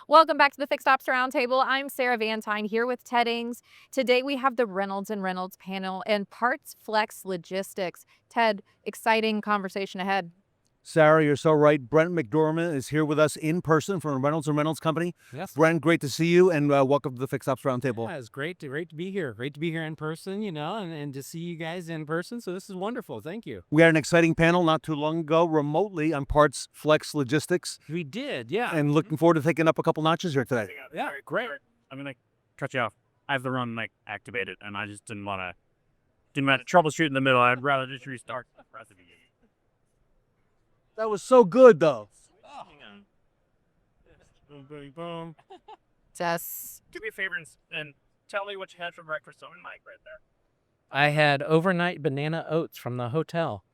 Welcome back to the Fixed Ops Roundtable. I'm Sarah Vantine here with Ted Ings. Today we have the Reynolds and Reynolds panel and Parts Flex Logistics. Ted, exciting conversation ahead. Sarah, you're so right. Brent McDorman is here with us in person from the Reynolds and Reynolds Company. Yes. Brent, great to see you, and welcome to the Fixed Ops Roundtable. Yeah, it's great to be here. Great to be here in person, and to see you guys in person. So this is wonderful. Thank you. We had an exciting panel not too long ago remotely on Parts Flex Logistics, We did, yeah. and looking forward to taking up a couple notches here today. Yeah, great. I'm gonna cut you off. I have the run activated, and I just didn't want to troubleshoot in the middle. I'd rather just restart at the beginning. That was so good, though. Boom, boom, boom. Just Do me a favor and tell me what you had for breakfast on mic right there. I had overnight banana oats from the hotel.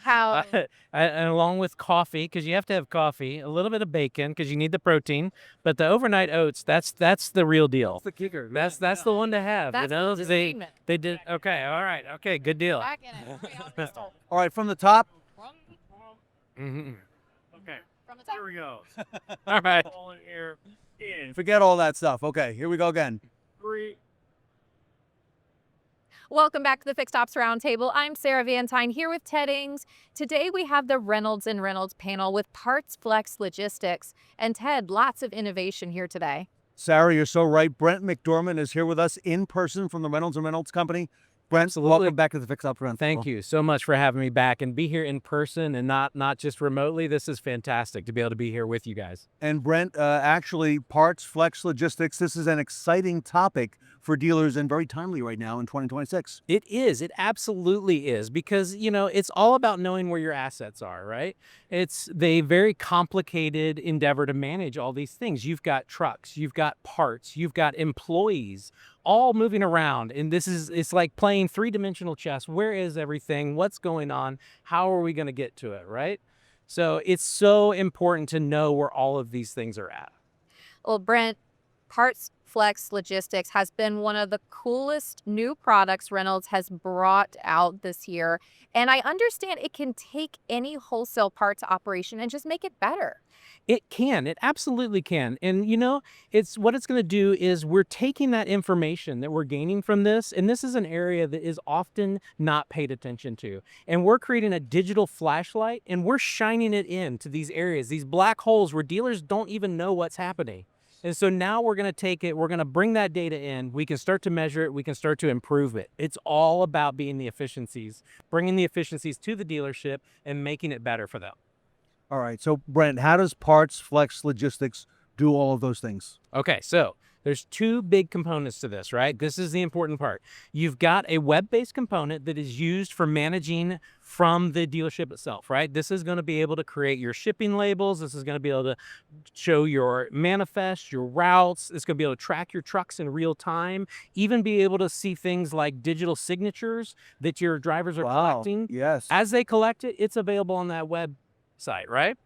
how And along with coffee, because you have to have coffee, a little bit of bacon because you need the protein. But the overnight oats, that's the real deal. The kicker. That's the one to have. that's the they statement. did okay. All right, okay, good deal. Back in it. Okay, I'll restart. All right, from the top. Mhm. Okay, From the top. here we go. All right. All in here. In Forget all that stuff. Okay, here we go again. 3. Welcome back to the Fixed Ops Roundtable. I'm Sarah Vantine here with Ted Ings. Today we have the Reynolds and Reynolds panel with Parts Flex Logistics. And Ted, lots of innovation here today. Sarah, you're so right. Brent McDorman is here with us in person from the Reynolds and Reynolds Company. Brent, Absolutely. welcome back to the Fixed Ops Roundtable. Thank you so much for having me back and be here in person and not just remotely. This is fantastic to be able to be here with you guys. And Brent, actually, Parts Flex Logistics, this is an exciting topic for dealers and very timely right now in 2026. It is. It absolutely is because, it's all about knowing where your assets are, right? It's the very complicated endeavor to manage all these things. You've got trucks, you've got parts, you've got employees all moving around. And it's like playing three-dimensional chess. Where is everything? What's going on? How are we going to get to it, right? So it's so important to know where all of these things are at. Well, Brent, Parts Flex Logistics has been one of the coolest new products Reynolds has brought out this year. And I understand it can take any wholesale parts operation and just make it better. It can. It absolutely can. And it's what it's going to do is we're taking that information that we're gaining from this, and this is an area that is often not paid attention to. And we're creating a digital flashlight, and we're shining it into these areas, these black holes where dealers don't even know what's happening. And so now we're going to take it, we're going to bring that data in, we can start to measure it, we can start to improve it. It's all about bringing the efficiencies to the dealership and making it better for them. All right, so Brent, how does Parts Flex Logistics do all of those things? Okay, so there's two big components to this, right? This is the important part. You've got a web-based component that is used for managing from the dealership itself, right? This is going to be able to create your shipping labels. This is going to be able to show your manifest, your routes. It's going to be able to track your trucks in real time, even be able to see things like digital signatures that your drivers are collecting. Yes. As they collect it, it's available on that website, right?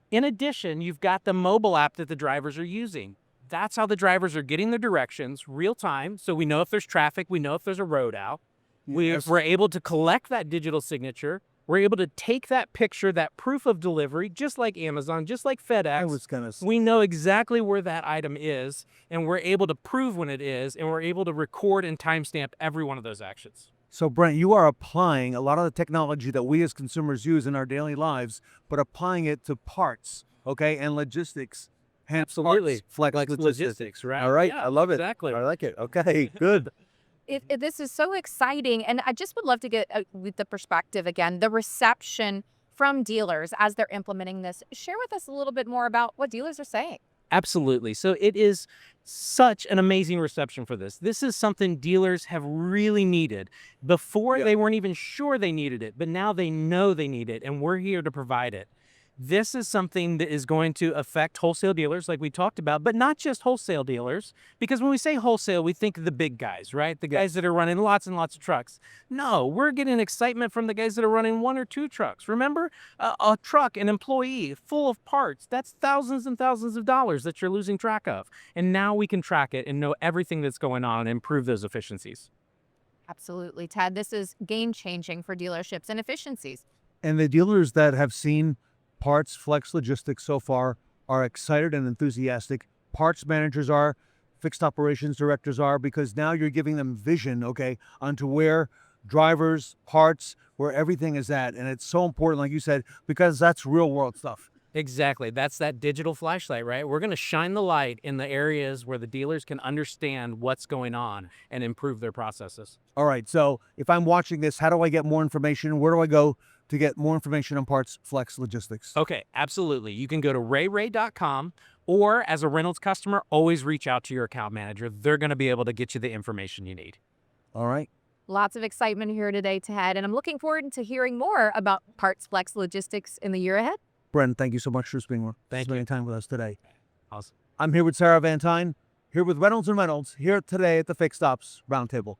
In addition, you've got the mobile app that the drivers are using. That's how the drivers are getting their directions real time. So we know if there's traffic, we know if there's a road out. Yes. We're able to collect that digital signature. We're able to take that picture, that proof of delivery, just like Amazon, just like FedEx. I was gonna say. We know exactly where that item is, and we're able to prove when it is, and we're able to record and timestamp every one of those actions. So, Brent, you are applying a lot of the technology that we as consumers use in our daily lives, but applying it to parts, okay, and logistics. Hence Absolutely. Parts Flex Logistics, right? All right, Yeah, I love it. exactly. I like it. Okay, good. This is so exciting. And I just would love to get with the perspective again, the reception from dealers as they're implementing this. Share with us a little bit more about what dealers are saying. Absolutely. So it is such an amazing reception for this. This is something dealers have really needed. Before, they weren't even sure they needed it, but now they know they need it, and we're here to provide it. This is something that is going to affect wholesale dealers like we talked about, but not just wholesale dealers, because when we say wholesale, we think of the big guys, right? The guys that are running lots and lots of trucks. No, we're getting excitement from the guys that are running 1 or 2 trucks. Remember, a truck, an employee full of parts, that's thousands and thousands of dollars that you're losing track of. And now we can track it and know everything that's going on and improve those efficiencies. Absolutely, Ted. This is game-changing for dealerships and efficiencies. And the dealers that have seen Parts Flex Logistics so far, are excited and enthusiastic. Parts managers are, fixed operations directors are, because now you're giving them vision, okay, onto where drivers, parts, where everything is at. And it's so important, like you said, because that's real world stuff. Exactly. That's that digital flashlight, right? We're going to shine the light in the areas where the dealers can understand what's going on and improve their processes. All right. So if I'm watching this, how do I get more information? Where do I go to get more information on Parts Flex Logistics? Okay, absolutely. You can go to rayray.com, or as a Reynolds customer, always reach out to your account manager. They're going to be able to get you the information you need. All right. Lots of excitement here today, Ted, and I'm looking forward to hearing more about Parts Flex Logistics in the year ahead. Brent, thank you so much for spending Thank you. time with us today. Awesome. I'm here with Sarah Vantine, here with Reynolds and Reynolds, here today at the Fixed Ops Roundtable.